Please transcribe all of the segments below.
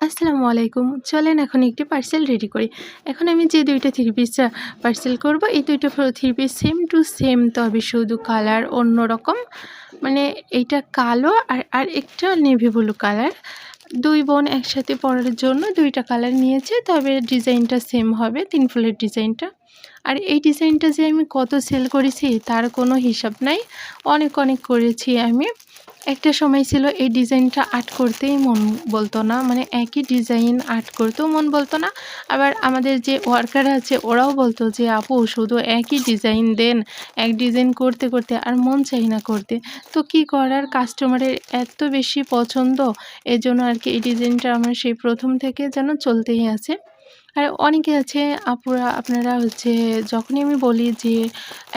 আসসালামু আলাইকুম। চলেন এখন একটি পার্সেল রেডি করি। এখন আমি যে ২ টা থ্রি পিস পার্সেল করব, এই ২ টা three piece same to same, তবে শুধু কালার অন্যরকম। মানে এইটা কালো আর একটা নেভি ব্লু কালার। ২ বোন একসাথে পরার জন্য ২ টা কালার নিয়েছে, তবে ডিজাইনটা সেম হবে, ৩ ফুলের ডিজাইনটা। আর এই ডিজাইনটা যে আমি কত সেল করেছি তার কোনো হিসাব নাই। অনেক করেছি আমি। একটা সময় ছিল এই ডিজাইনটা আর্ট করতেই মন বলতো না, মানে একই ডিজাইন আর্ট করতেও মন বলতো না। আবার আমাদের যে ওয়ার্কার আছে ওরাও বলতো যে আপু শুধু একই ডিজাইন দেন, এক ডিজাইন করতে আর মন চাই না করতে। তো কি করার, কাস্টমারের এত বেশি পছন্দ, এজন্য আর কি এই ডিজাইনটা আমার সেই প্রথম থেকে যেন চলতেই আছে। আর অনেকে আছে আপুরা, আপনারা যখনই আমি বলি যে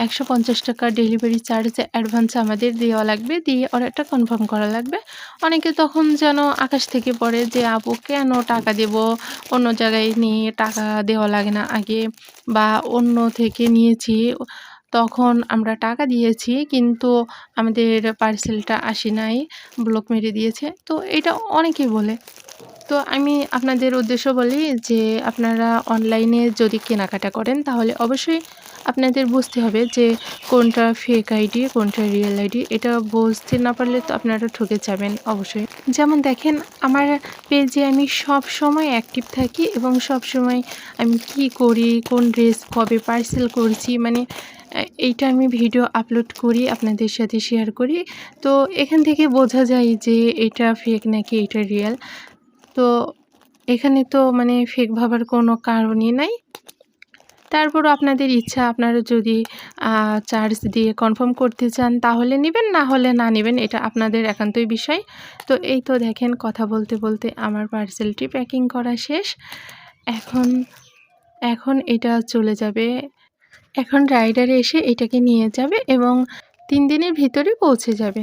১৫০ টাকা ডেলিভারি চার্জ অ্যাডভান্স আমাদের দেওয়া লাগবে, দিয়ে অর্ডারটা কনফার্ম করা লাগবে। অনেকে তখন যেন আকাশ থেকে পড়ে যে আপু কেন টাকা দেব, অন্য জায়গায় নিয়ে টাকা দেওয়া লাগে না আগে, বা অন্য থেকে নিয়েছি তখন আমরা টাকা দিয়েছি কিন্তু আমাদের পার্সেলটা আসে নাই, ব্লক মেরে দিয়েছে। তো এটা অনেকেই বলে। তো আমি আপনাদের উদ্দেশ্য বলি যে আপনারা অনলাইনে যদি কেনাকাটা করেন তাহলে অবশ্যই আপনাদের বুঝতে হবে যে কোনটা ফেক আইডি, কোনটা রিয়েল আইডি। এটা বুঝতে না পারলে তো আপনারা ঠকে যাবেন অবশ্যই। যেমন দেখেন, আমার পেজে আমি সবসময় অ্যাক্টিভ থাকি এবং সবসময় আমি কি করি, কোন ড্রেস কবে পার্সেল করছি, মানে এইটা আমি ভিডিও আপলোড করি, আপনাদের সাথে শেয়ার করি। তো এখান থেকে বোঝা যায় যে এটা ফেক নাকি এটা রিয়েল। তো এখানে তো মানে ফেক ভাবার কোনো কারণই নাই। তারপরও আপনাদের ইচ্ছা, আপনারা যদি চার্জ দিয়ে কনফার্ম করতে চান তাহলে নিবেন, না হলে না নিবেন, এটা আপনাদের একান্তই বিষয়। তো এই তো দেখেন, কথা বলতে আমার পার্সেলটি প্যাকিং করা শেষ। এখন এখন এটা চলে যাবে। এখন রাইডার এসে এটাকে নিয়ে যাবে এবং ৩ দিনের ভিতরে পৌঁছে যাবে।